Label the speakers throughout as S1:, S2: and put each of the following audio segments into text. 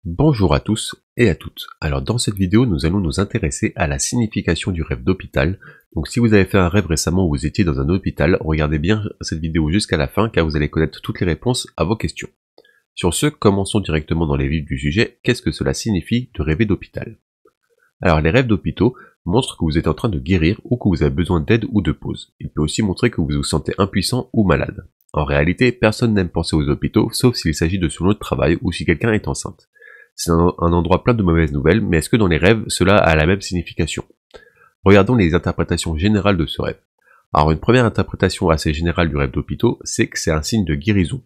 S1: Bonjour à tous et à toutes. Alors dans cette vidéo, nous allons nous intéresser à la signification du rêve d'hôpital. Donc si vous avez fait un rêve récemment où vous étiez dans un hôpital, regardez bien cette vidéo jusqu'à la fin car vous allez connaître toutes les réponses à vos questions. Sur ce, commençons directement dans les vifs du sujet. Qu'est-ce que cela signifie de rêver d'hôpital? Alors les rêves d'hôpitaux montrent que vous êtes en train de guérir ou que vous avez besoin d'aide ou de pause. Il peut aussi montrer que vous vous sentez impuissant ou malade. En réalité, personne n'aime penser aux hôpitaux sauf s'il s'agit de son lieu de travail ou si quelqu'un est enceinte. C'est un endroit plein de mauvaises nouvelles, mais est-ce que dans les rêves, cela a la même signification? Regardons les interprétations générales de ce rêve. Alors une première interprétation assez générale du rêve d'hôpitaux, c'est que c'est un signe de guérison.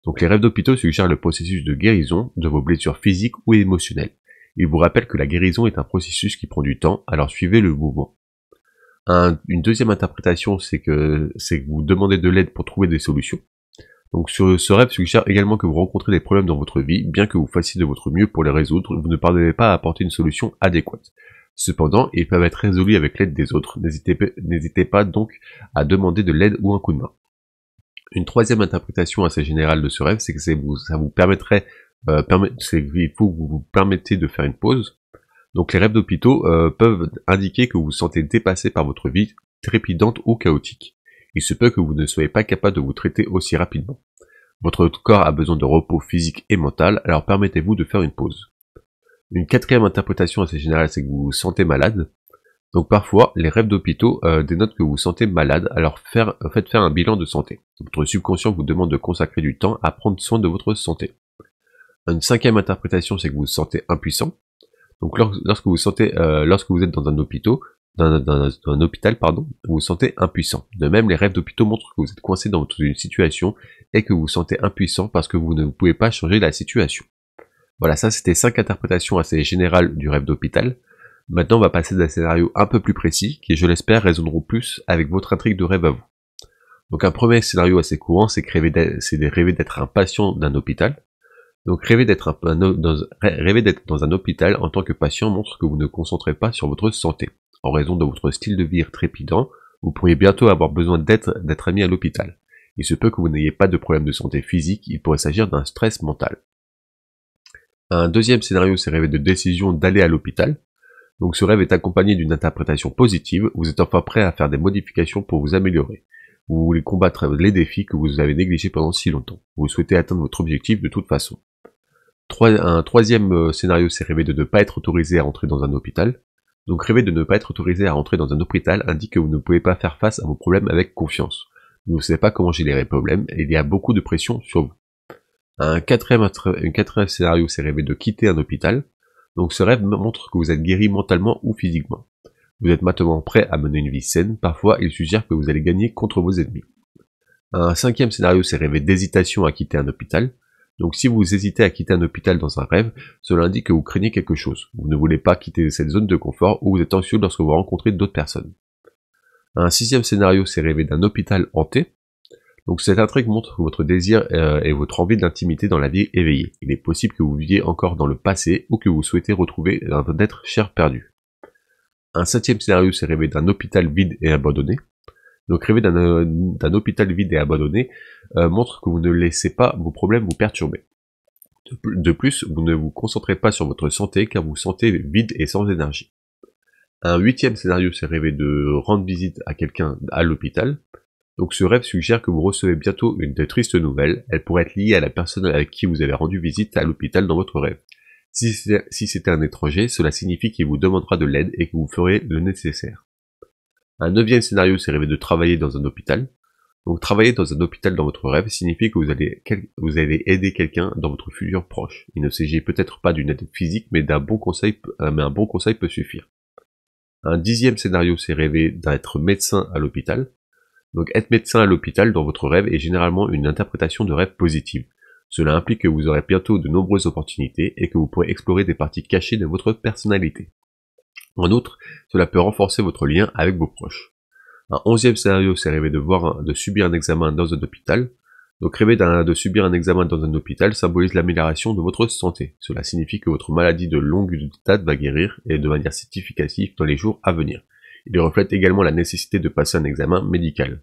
S1: Donc les rêves d'hôpitaux suggèrent le processus de guérison de vos blessures physiques ou émotionnelles. Ils vous rappellent que la guérison est un processus qui prend du temps, alors suivez le mouvement. Une deuxième interprétation, c'est que vous demandez de l'aide pour trouver des solutions. Donc ce rêve suggère également que vous rencontrez des problèmes dans votre vie, bien que vous fassiez de votre mieux pour les résoudre, vous ne parvenez pas à apporter une solution adéquate. Cependant, ils peuvent être résolus avec l'aide des autres, n'hésitez pas donc à demander de l'aide ou un coup de main. Une troisième interprétation assez générale de ce rêve, c'est que ça vous permettrait, il faut que vous vous permettez de faire une pause. Donc les rêves d'hôpitaux peuvent indiquer que vous vous sentez dépassé par votre vie trépidante ou chaotique. Il se peut que vous ne soyez pas capable de vous traiter aussi rapidement. Votre corps a besoin de repos physique et mental, alors permettez-vous de faire une pause. Une quatrième interprétation assez générale, c'est que vous vous sentez malade. Donc parfois, les rêves d'hôpitaux dénotent que vous vous sentez malade, alors faites faire un bilan de santé. Votre subconscient vous demande de consacrer du temps à prendre soin de votre santé. Une cinquième interprétation, c'est que vous vous sentez impuissant. Donc lorsque vous êtes dans un hôpital, vous vous sentez impuissant. De même, les rêves d'hôpitaux montrent que vous êtes coincé dans une situation et que vous vous sentez impuissant parce que vous ne pouvez pas changer la situation. Voilà, ça c'était 5 interprétations assez générales du rêve d'hôpital. Maintenant, on va passer à des scénarios un peu plus précis qui, je l'espère, résonneront plus avec votre intrigue de rêve à vous. Donc un premier scénario assez courant, c'est de rêver d'être un patient d'un hôpital. Donc rêver d'être dans un hôpital en tant que patient montre que vous ne concentrez pas sur votre santé. En raison de votre style de vie trépidant, vous pourriez bientôt avoir besoin d'être admis à l'hôpital. Il se peut que vous n'ayez pas de problème de santé physique, il pourrait s'agir d'un stress mental. Un deuxième scénario, c'est rêver de décision d'aller à l'hôpital. Donc ce rêve est accompagné d'une interprétation positive, vous êtes enfin prêt à faire des modifications pour vous améliorer. Vous voulez combattre les défis que vous avez négligés pendant si longtemps. Vous souhaitez atteindre votre objectif de toute façon. Un troisième scénario, c'est rêver de ne pas être autorisé à entrer dans un hôpital. Donc rêver de ne pas être autorisé à entrer dans un hôpital indique que vous ne pouvez pas faire face à vos problèmes avec confiance. Vous ne savez pas comment gérer les problèmes et il y a beaucoup de pression sur vous. Un quatrième scénario, c'est rêver de quitter un hôpital. Donc ce rêve montre que vous êtes guéri mentalement ou physiquement. Vous êtes maintenant prêt à mener une vie saine, parfois il suggère que vous allez gagner contre vos ennemis. Un cinquième scénario, c'est rêver d'hésitation à quitter un hôpital. Donc si vous hésitez à quitter un hôpital dans un rêve, cela indique que vous craignez quelque chose. Vous ne voulez pas quitter cette zone de confort ou vous êtes anxieux lorsque vous rencontrez d'autres personnes. Un sixième scénario, c'est rêver d'un hôpital hanté. Donc cette intrigue montre votre désir et votre envie d'intimité dans la vie éveillée. Il est possible que vous viviez encore dans le passé ou que vous souhaitez retrouver un être cher perdu. Un septième scénario, c'est rêver d'un hôpital vide et abandonné. Donc rêver d'un hôpital vide et abandonné montre que vous ne laissez pas vos problèmes vous perturber. De plus, vous ne vous concentrez pas sur votre santé car vous vous sentez vide et sans énergie. Un huitième scénario, c'est rêver de rendre visite à quelqu'un à l'hôpital. Donc ce rêve suggère que vous recevez bientôt une triste nouvelle. Elle pourrait être liée à la personne avec qui vous avez rendu visite à l'hôpital dans votre rêve. Si c'était un étranger, cela signifie qu'il vous demandera de l'aide et que vous ferez le nécessaire. Un neuvième scénario, c'est rêver de travailler dans un hôpital. Donc travailler dans un hôpital dans votre rêve signifie que vous allez aider quelqu'un dans votre futur proche. Il ne s'agit peut-être pas d'une aide physique, mais un bon conseil peut suffire. Un dixième scénario, c'est rêver d'être médecin à l'hôpital. Donc être médecin à l'hôpital dans votre rêve est généralement une interprétation de rêve positive. Cela implique que vous aurez bientôt de nombreuses opportunités et que vous pourrez explorer des parties cachées de votre personnalité. En outre, cela peut renforcer votre lien avec vos proches. Un onzième scénario, c'est rêver de subir un examen dans un hôpital. Donc rêver de subir un examen dans un hôpital symbolise l'amélioration de votre santé. Cela signifie que votre maladie de longue date va guérir et de manière significative dans les jours à venir. Il reflète également la nécessité de passer un examen médical.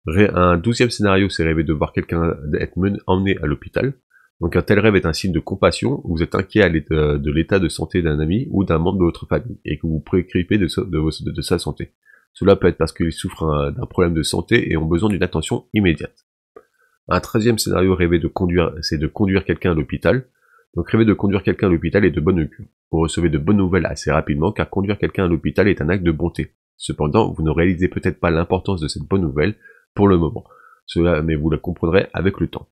S1: Un douzième scénario, c'est rêver de voir quelqu'un être emmené à l'hôpital. Donc un tel rêve est un signe de compassion, où vous êtes inquiet de l'état de santé d'un ami ou d'un membre de votre famille, et que vous vous préoccupez de sa santé. Cela peut être parce qu'ils souffrent d'un problème de santé et ont besoin d'une attention immédiate. Un 13e scénario rêvé c'est de conduire quelqu'un à l'hôpital. Donc rêver de conduire quelqu'un à l'hôpital est de bonne augure. Vous recevez de bonnes nouvelles assez rapidement, car conduire quelqu'un à l'hôpital est un acte de bonté. Cependant, vous ne réalisez peut-être pas l'importance de cette bonne nouvelle pour le moment. Mais vous la comprendrez avec le temps.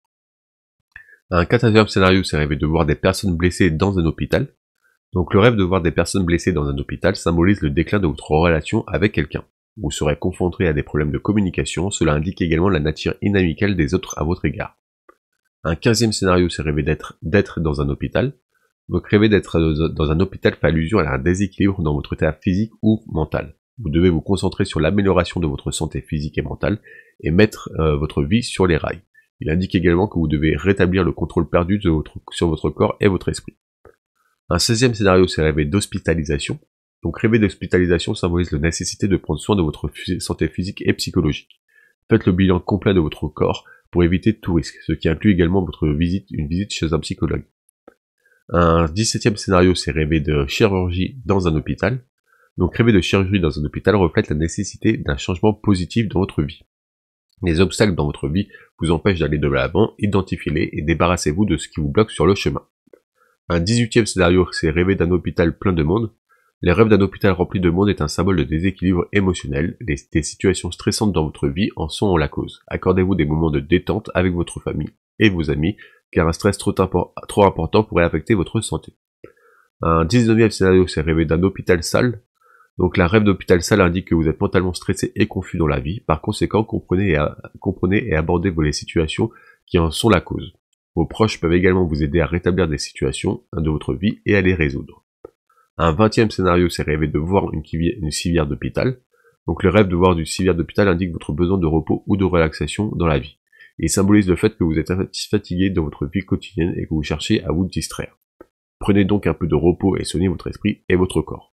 S1: Un 14e scénario, c'est rêver de voir des personnes blessées dans un hôpital. Donc le rêve de voir des personnes blessées dans un hôpital symbolise le déclin de votre relation avec quelqu'un. Vous serez confronté à des problèmes de communication, cela indique également la nature inamicale des autres à votre égard. Un 15e scénario, c'est rêver d'être dans un hôpital. Donc rêver d'être dans un hôpital fait allusion à un déséquilibre dans votre état physique ou mental. Vous devez vous concentrer sur l'amélioration de votre santé physique et mentale et mettre votre vie sur les rails. Il indique également que vous devez rétablir le contrôle perdu sur votre corps et votre esprit. Un 16e scénario, c'est rêver d'hospitalisation. Donc rêver d'hospitalisation symbolise la nécessité de prendre soin de votre santé physique et psychologique. Faites le bilan complet de votre corps pour éviter tout risque, ce qui inclut également une visite chez un psychologue. Un 17e scénario, c'est rêver de chirurgie dans un hôpital. Donc rêver de chirurgie dans un hôpital reflète la nécessité d'un changement positif dans votre vie. Les obstacles dans votre vie vous empêchent d'aller de l'avant, identifiez-les et débarrassez-vous de ce qui vous bloque sur le chemin. Un 18e scénario, c'est rêver d'un hôpital plein de monde. Les rêves d'un hôpital rempli de monde est un symbole de déséquilibre émotionnel. Des situations stressantes dans votre vie en sont la cause. Accordez-vous des moments de détente avec votre famille et vos amis, car un stress trop important pourrait affecter votre santé. Un 19e scénario, c'est rêver d'un hôpital sale. Donc la rêve d'hôpital sale indique que vous êtes mentalement stressé et confus dans la vie. Par conséquent, comprenez et abordez les situations qui en sont la cause. Vos proches peuvent également vous aider à rétablir des situations de votre vie et à les résoudre. Un 20e scénario, c'est rêver de voir une civière d'hôpital. Donc le rêve de voir une civière d'hôpital indique votre besoin de repos ou de relaxation dans la vie. Il symbolise le fait que vous êtes fatigué dans votre vie quotidienne et que vous cherchez à vous distraire. Prenez donc un peu de repos et soignez votre esprit et votre corps.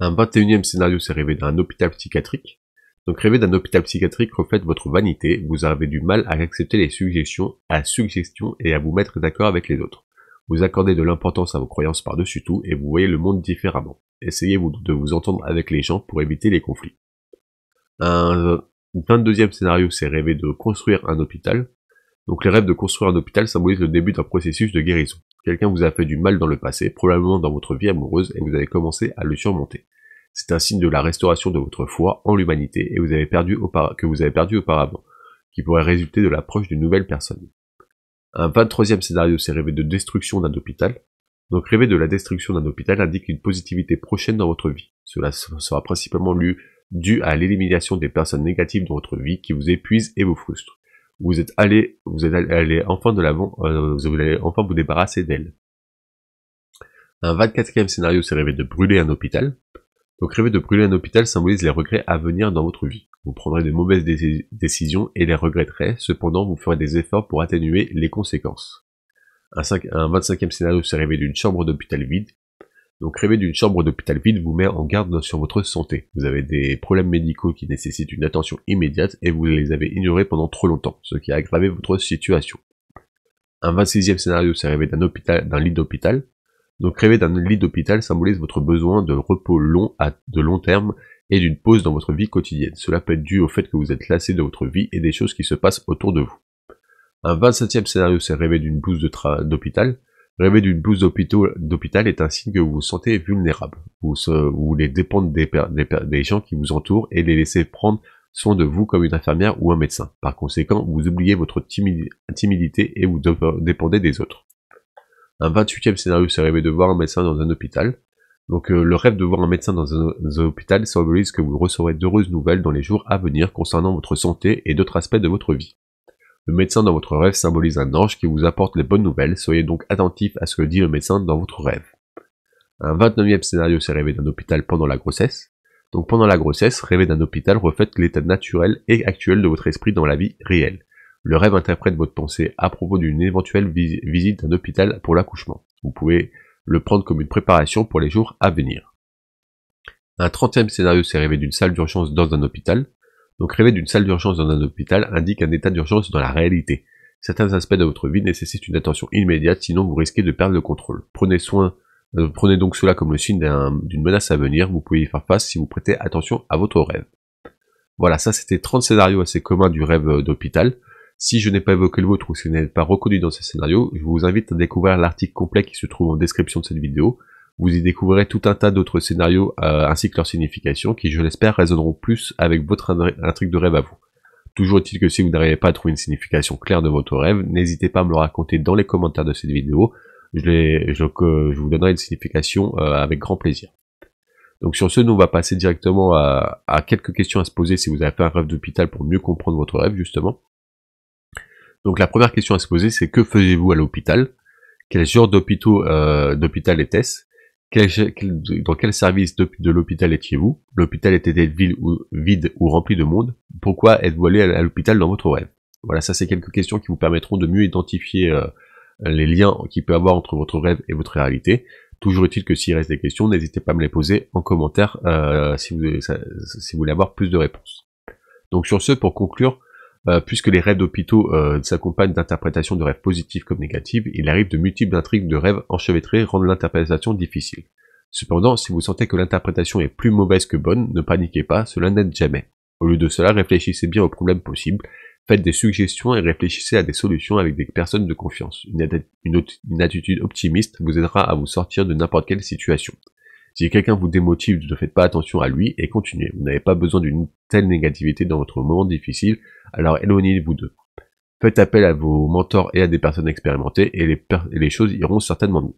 S1: Un 21e scénario, c'est rêver d'un hôpital psychiatrique. Donc rêver d'un hôpital psychiatrique reflète votre vanité, vous avez du mal à accepter les suggestions et à vous mettre d'accord avec les autres. Vous accordez de l'importance à vos croyances par-dessus tout et vous voyez le monde différemment. Essayez de vous entendre avec les gens pour éviter les conflits. Un 22e scénario, c'est rêver de construire un hôpital. Donc les rêves de construire un hôpital symbolisent le début d'un processus de guérison. Quelqu'un vous a fait du mal dans le passé, probablement dans votre vie amoureuse, et vous avez commencé à le surmonter. C'est un signe de la restauration de votre foi en l'humanité que vous avez perdu auparavant, qui pourrait résulter de l'approche d'une nouvelle personne. Un 23e scénario, c'est rêver de destruction d'un hôpital. Donc rêver de la destruction d'un hôpital indique une positivité prochaine dans votre vie. Cela sera principalement dû à l'élimination des personnes négatives dans votre vie qui vous épuisent et vous frustrent. Vous allez enfin de l'avant, vous allez enfin vous débarrasser d'elles. Un 24e scénario, c'est rêver de brûler un hôpital. Donc rêver de brûler un hôpital symbolise les regrets à venir dans votre vie. Vous prendrez de mauvaises décisions et les regretterez, cependant vous ferez des efforts pour atténuer les conséquences. Un 25e scénario, c'est rêver d'une chambre d'hôpital vide. Donc rêver d'une chambre d'hôpital vide vous met en garde sur votre santé. Vous avez des problèmes médicaux qui nécessitent une attention immédiate et vous les avez ignorés pendant trop longtemps, ce qui a aggravé votre situation. Un 26e scénario, c'est rêver d'un lit d'hôpital. Donc rêver d'un lit d'hôpital symbolise votre besoin de repos de long terme et d'une pause dans votre vie quotidienne. Cela peut être dû au fait que vous êtes lassé de votre vie et des choses qui se passent autour de vous. Un 27e scénario, c'est rêver d'une blouse d'hôpital. Rêver d'une blouse d'hôpital est un signe que vous vous sentez vulnérable. Vous voulez dépendre des gens qui vous entourent et les laisser prendre soin de vous comme une infirmière ou un médecin. Par conséquent, vous oubliez votre timidité et vous dépendez des autres. Un 28e scénario, c'est rêver de voir un médecin dans un hôpital. Donc le rêve de voir un médecin dans un hôpital symbolise que vous recevrez d'heureuses nouvelles dans les jours à venir concernant votre santé et d'autres aspects de votre vie. Le médecin dans votre rêve symbolise un ange qui vous apporte les bonnes nouvelles, soyez donc attentif à ce que dit le médecin dans votre rêve. Un 29e scénario, c'est rêver d'un hôpital pendant la grossesse. Donc pendant la grossesse, rêver d'un hôpital reflète l'état naturel et actuel de votre esprit dans la vie réelle. Le rêve interprète votre pensée à propos d'une éventuelle visite d'un hôpital pour l'accouchement. Vous pouvez le prendre comme une préparation pour les jours à venir. Un 30e scénario, c'est rêver d'une salle d'urgence dans un hôpital. Donc rêver d'une salle d'urgence dans un hôpital indique un état d'urgence dans la réalité. Certains aspects de votre vie nécessitent une attention immédiate, sinon vous risquez de perdre le contrôle. Prenez donc cela comme le signe d'une menace à venir, vous pouvez y faire face si vous prêtez attention à votre rêve. Voilà, ça c'était 30 scénarios assez communs du rêve d'hôpital. Si je n'ai pas évoqué le vôtre ou si vous n'êtes pas reconnu dans ces scénarios, je vous invite à découvrir l'article complet qui se trouve en description de cette vidéo. Vous y découvrirez tout un tas d'autres scénarios ainsi que leurs significations qui, je l'espère, résonneront plus avec votre intrigue de rêve à vous. Toujours est-il que si vous n'arrivez pas à trouver une signification claire de votre rêve, n'hésitez pas à me le raconter dans les commentaires de cette vidéo. Je vous donnerai une signification avec grand plaisir. Donc sur ce, nous on va passer directement à quelques questions à se poser si vous avez fait un rêve d'hôpital pour mieux comprendre votre rêve justement. Donc la première question à se poser, c'est que faisiez-vous à l'hôpital? Quel genre d'hôpital était-ce? Dans quel service de l'hôpital étiez-vous? L'hôpital était-il vide ou rempli de monde? Pourquoi êtes-vous allé à l'hôpital dans votre rêve? Voilà, ça c'est quelques questions qui vous permettront de mieux identifier les liens qu'il peut y avoir entre votre rêve et votre réalité. Toujours est-il que s'il reste des questions, n'hésitez pas à me les poser en commentaire si vous voulez avoir plus de réponses. Donc sur ce, pour conclure, puisque les rêves d'hôpitaux s'accompagnent d'interprétations de rêves positives comme négatives, il arrive de multiples intrigues de rêves enchevêtrées rendent l'interprétation difficile. Cependant, si vous sentez que l'interprétation est plus mauvaise que bonne, ne paniquez pas, cela n'aide jamais. Au lieu de cela, réfléchissez bien aux problèmes possibles, faites des suggestions et réfléchissez à des solutions avec des personnes de confiance. Une attitude optimiste vous aidera à vous sortir de n'importe quelle situation. Si quelqu'un vous démotive, ne faites pas attention à lui et continuez. Vous n'avez pas besoin d'une telle négativité dans votre moment difficile, alors éloignez-vous d'eux. Faites appel à vos mentors et à des personnes expérimentées et les choses iront certainement mieux.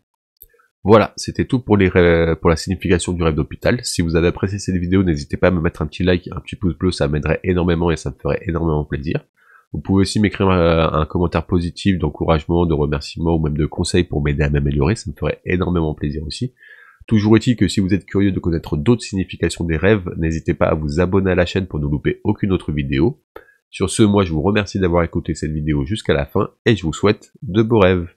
S1: Voilà, c'était tout pour la signification du rêve d'hôpital. Si vous avez apprécié cette vidéo, n'hésitez pas à me mettre un petit like, un petit pouce bleu, ça m'aiderait énormément et ça me ferait énormément plaisir. Vous pouvez aussi m'écrire un commentaire positif, d'encouragement, de remerciement ou même de conseils pour m'aider à m'améliorer, ça me ferait énormément plaisir aussi. Toujours est-il que si vous êtes curieux de connaître d'autres significations des rêves, n'hésitez pas à vous abonner à la chaîne pour ne louper aucune autre vidéo. Sur ce, moi je vous remercie d'avoir écouté cette vidéo jusqu'à la fin et je vous souhaite de beaux rêves.